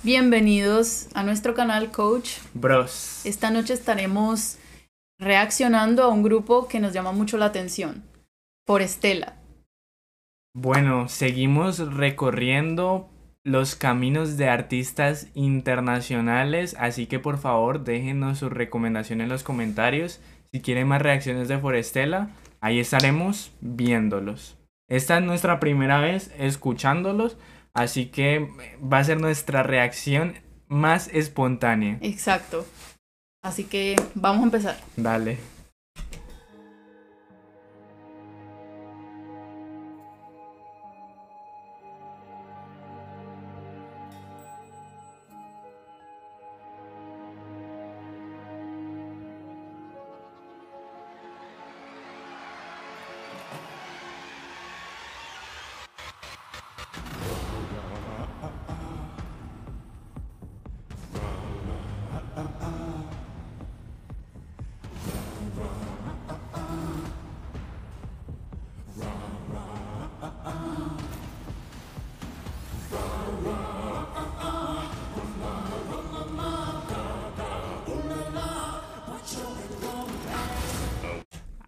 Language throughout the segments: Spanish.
Bienvenidos a nuestro canal Coach. Bros. Esta noche estaremos reaccionando a un grupo que nos llama mucho la atención, Forestella. Bueno, seguimos recorriendo los caminos de artistas internacionales, así que por favor déjenos su recomendación en los comentarios. Si quieren más reacciones de Forestella, ahí estaremos viéndolos. Esta es nuestra primera vez escuchándolos, así que va a ser nuestra reacción más espontánea. Exacto. Así que vamos a empezar. Dale.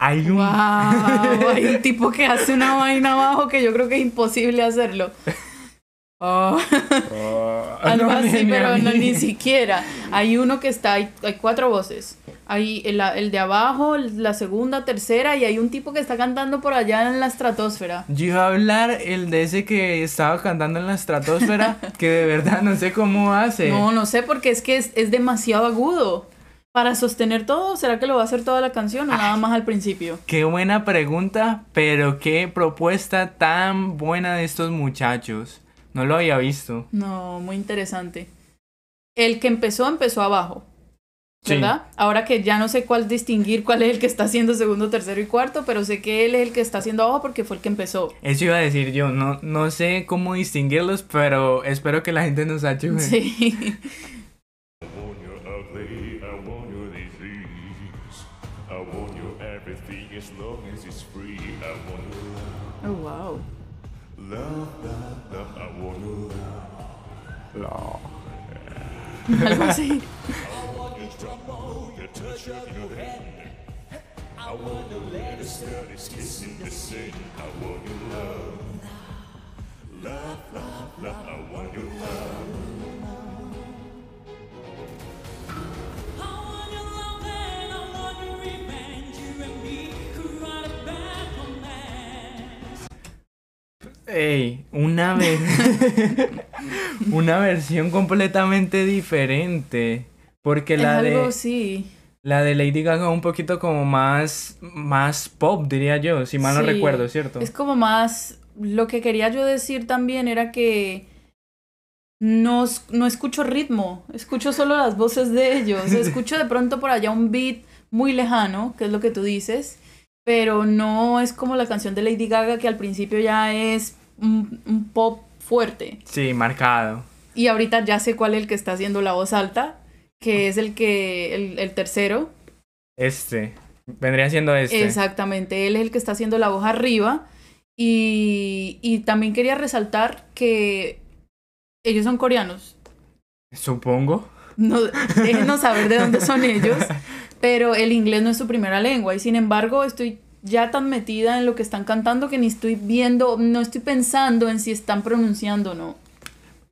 Hay un... ¡Wow! Hay un tipo que hace una vaina abajo que yo creo que es imposible hacerlo. Oh. Algo así, pero no, ni siquiera. Hay uno que está, hay 4 voces. Hay el de abajo, la segunda, tercera, y hay un tipo que está cantando por allá en la estratosfera. Yo iba a hablar el de ese que estaba cantando en la estratosfera, que de verdad no sé cómo hace. No sé, porque es que es demasiado agudo. Para sostener todo, ¿será que lo va a hacer toda la canción o nada más al principio? Qué buena pregunta, pero qué propuesta tan buena de estos muchachos. No lo había visto. No, muy interesante. El que empezó abajo, ¿verdad? Sí. Ahora que ya no sé cuál distinguir cuál es el que está haciendo segundo, tercero y cuarto, pero sé que él es el que está haciendo abajo porque fue el que empezó. Eso iba a decir yo, no sé cómo distinguirlos, pero espero que la gente nos ayude. Sí. Oh, wow. Algo así. Ey, una versión completamente diferente. Porque es algo, sí. La de Lady Gaga un poquito como más pop, diría yo, si mal no recuerdo, ¿cierto? Es como más... Lo que quería yo decir también era que no escucho ritmo, escucho solo las voces de ellos. Escucho de pronto por allá un beat muy lejano, que es lo que tú dices, pero no es como la canción de Lady Gaga, que al principio ya es un pop fuerte. Sí, marcado. Y ahorita ya sé cuál es el que está haciendo la voz alta, que es el tercero. Vendría siendo este. Exactamente, él es el que está haciendo la voz arriba. Y también quería resaltar que ellos son coreanos. Supongo. No, déjenos saber de dónde son ellos, pero el inglés no es su primera lengua y sin embargo estoy ya tan metida en lo que están cantando que ni estoy viendo, no estoy pensando en si están pronunciando o no.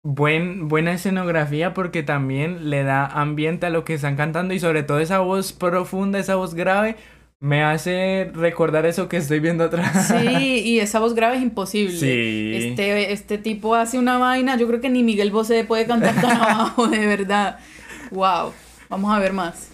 Buena escenografía porque también le da ambiente a lo que están cantando y sobre todo esa voz profunda, esa voz grave, me hace recordar eso que estoy viendo atrás. Sí, y esa voz grave es imposible. Sí. Este tipo hace una vaina, yo creo que ni Miguel Bosé puede cantar tan abajo, de verdad. Wow, vamos a ver más.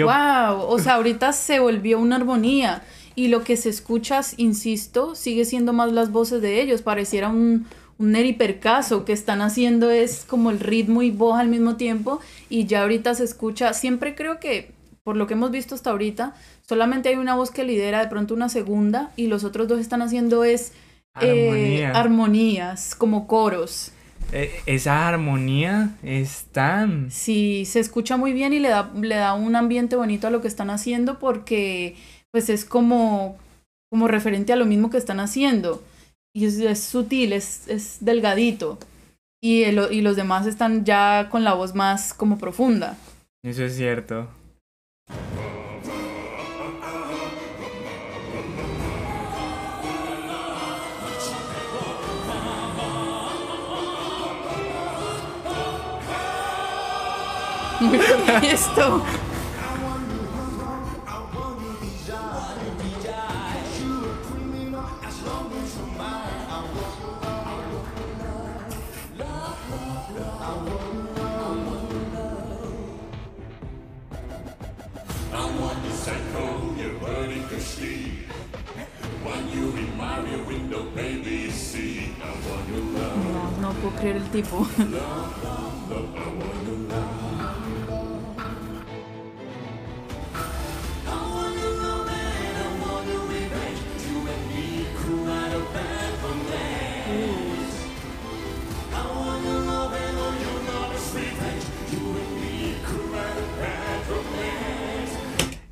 Wow, o sea, ahorita se volvió una armonía y lo que se escucha, insisto, sigue siendo más las voces de ellos, pareciera un Neri Percaso que están haciendo es como el ritmo y voz al mismo tiempo y ya ahorita se escucha, siempre creo que por lo que hemos visto hasta ahorita, solamente hay una voz que lidera de pronto una segunda y los otros dos están haciendo armonías, como coros. Esa armonía es tan... Sí, se escucha muy bien y le da un ambiente bonito a lo que están haciendo porque pues es como referente a lo mismo que están haciendo. Y es sutil, es delgadito. Y los demás están ya con la voz más como profunda. Eso es cierto. Esto. No puedo creer el tipo.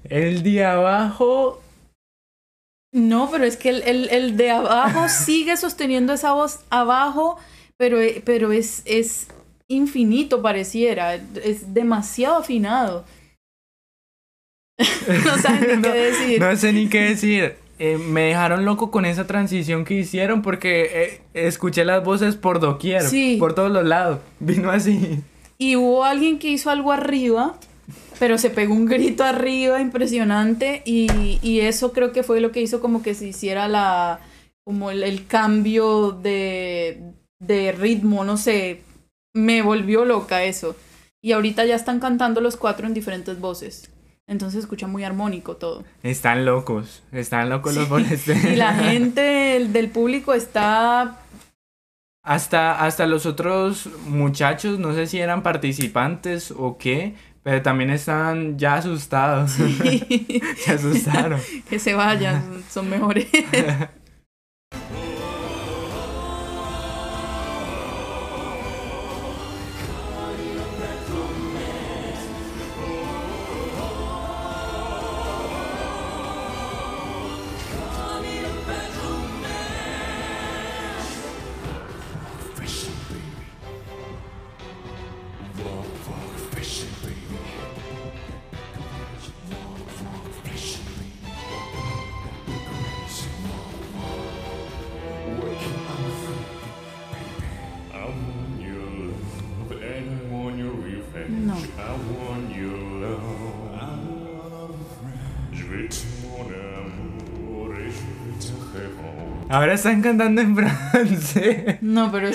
El de abajo... No, pero es que el de abajo sigue sosteniendo esa voz abajo, pero es infinito pareciera, es demasiado afinado. No saben ni qué decir. No sé ni qué decir. Me dejaron loco con esa transición que hicieron porque escuché las voces por doquier, sí, por todos los lados. Vino así. Y hubo alguien que hizo algo arriba, pero se pegó un grito arriba impresionante y eso creo que fue lo que hizo como que se hiciera como el cambio de ritmo, no sé, me volvió loca eso. Y ahorita ya están cantando los cuatro en diferentes voces. Entonces se escucha muy armónico todo. Están locos los voces. Y la gente del público está... Hasta los otros muchachos, no sé si eran participantes o qué, pero también están ya asustados. Sí. Se asustaron. Que se vayan, son mejores. No. Ahora están cantando en francés. No, pero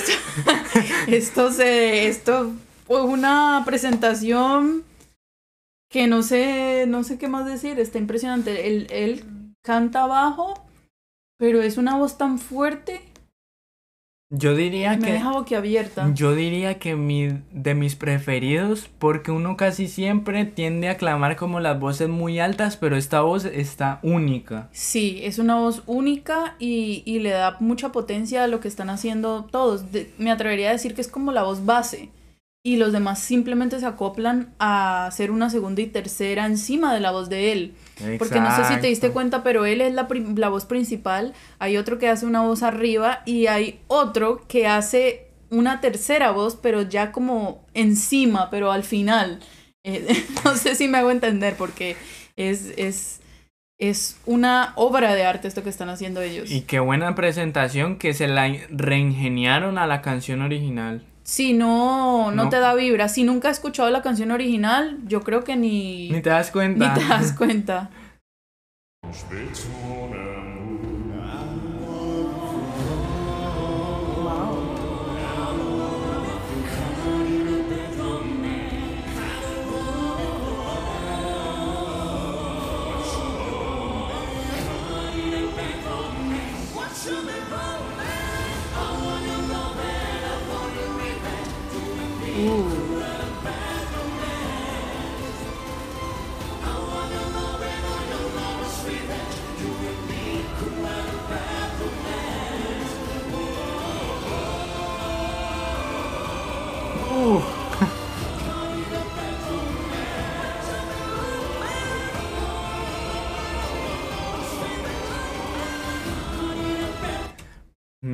esto fue una presentación que no sé qué más decir, está impresionante. Él canta bajo, pero es una voz tan fuerte. Yo diría me deja boquiabierta. Yo diría que de mis preferidos, porque uno casi siempre tiende a clamar como las voces muy altas, pero esta voz está única. Sí, es una voz única y le da mucha potencia a lo que están haciendo todos. Me atrevería a decir que es como la voz base. Y los demás simplemente se acoplan a hacer una segunda y tercera encima de la voz de él. Exacto. Porque no sé si te diste cuenta, pero él es la voz principal, hay otro que hace una voz arriba y hay otro que hace una tercera voz, pero ya como encima, pero al final. No sé si me hago entender porque es una obra de arte esto que están haciendo ellos. Y qué buena presentación que se la reingeniaron a la canción original. Sí, no te da vibra. Si nunca has escuchado la canción original, yo creo que ni te das cuenta. Ni te das cuenta.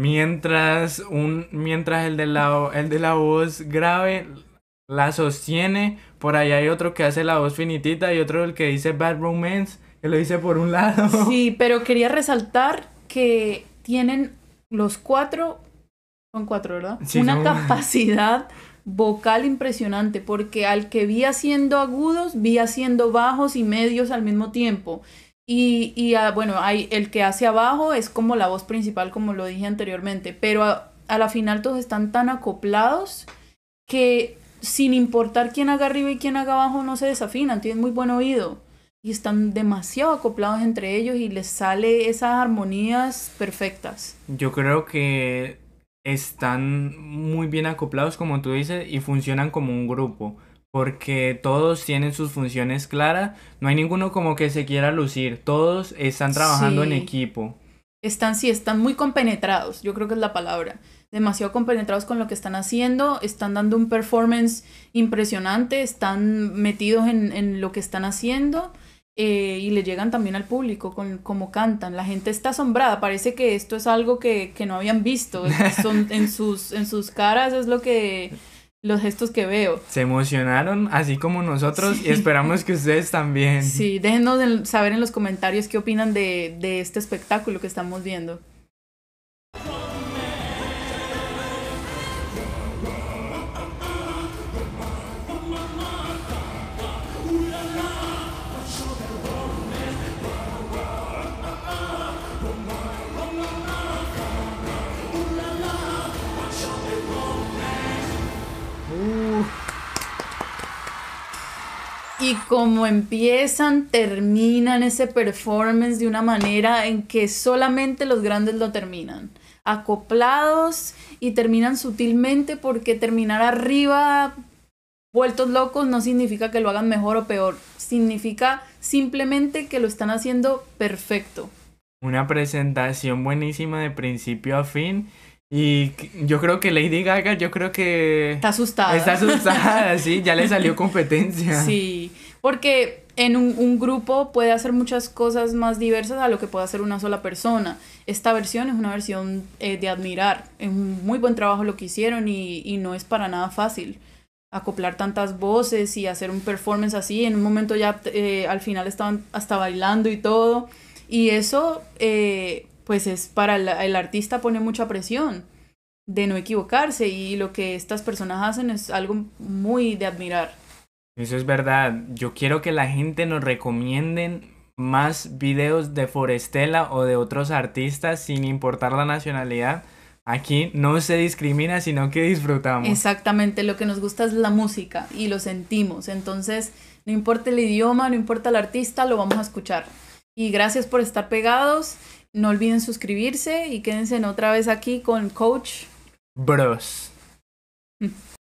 mientras el de la voz grave la sostiene, por allá hay otro que hace la voz finitita y otro el que dice Bad Romance, que lo dice por un lado. Sí, pero quería resaltar que tienen los cuatro, son cuatro, ¿verdad? Sí, Una son- capacidad vocal impresionante, porque al que vi haciendo agudos, vi haciendo bajos y medios al mismo tiempo. Bueno, hay, el que hace abajo es como la voz principal, como lo dije anteriormente, pero a la final todos están tan acoplados que sin importar quién haga arriba y quién haga abajo, no se desafinan, tienen muy buen oído. Y están demasiado acoplados entre ellos y les sale esas armonías perfectas. Yo creo que están muy bien acoplados, como tú dices, y funcionan como un grupo, porque todos tienen sus funciones claras, no hay ninguno como que se quiera lucir, todos están trabajando en Sí. equipo. Sí, están muy compenetrados, yo creo que es la palabra. Demasiado compenetrados con lo que están haciendo, están dando un performance impresionante, están metidos en lo que están haciendo y le llegan también al público con cómo cantan. La gente está asombrada, parece que esto es algo que no habían visto. Son, en sus caras es los gestos que veo. Se emocionaron, así como nosotros, y esperamos que ustedes también. Sí, déjenos saber en los comentarios qué opinan de este espectáculo que estamos viendo. Y como empiezan, terminan ese performance de una manera en que solamente los grandes lo terminan. Acoplados y terminan sutilmente, porque terminar arriba, vueltos locos, no significa que lo hagan mejor o peor. Significa simplemente que lo están haciendo perfecto. Una presentación buenísima de principio a fin. Y yo creo que Lady Gaga, yo creo que Está asustada. está asustada, sí, ya le salió competencia. Sí, porque en un grupo puede hacer muchas cosas más diversas a lo que puede hacer una sola persona. Esta versión es una versión de admirar. Es un muy buen trabajo lo que hicieron y no es para nada fácil acoplar tantas voces y hacer un performance así. En un momento ya al final estaban hasta bailando y todo. Y eso pues es para el artista, pone mucha presión de no equivocarse, y lo que estas personas hacen es algo muy de admirar. Eso es verdad. Yo quiero que la gente nos recomienden más videos de Forestella o de otros artistas sin importar la nacionalidad. Aquí no se discrimina, sino que disfrutamos. Exactamente, lo que nos gusta es la música y lo sentimos. Entonces, no importa el idioma, no importa el artista, lo vamos a escuchar. Y gracias por estar pegados. No olviden suscribirse y quédense otra vez aquí con Coach Bros.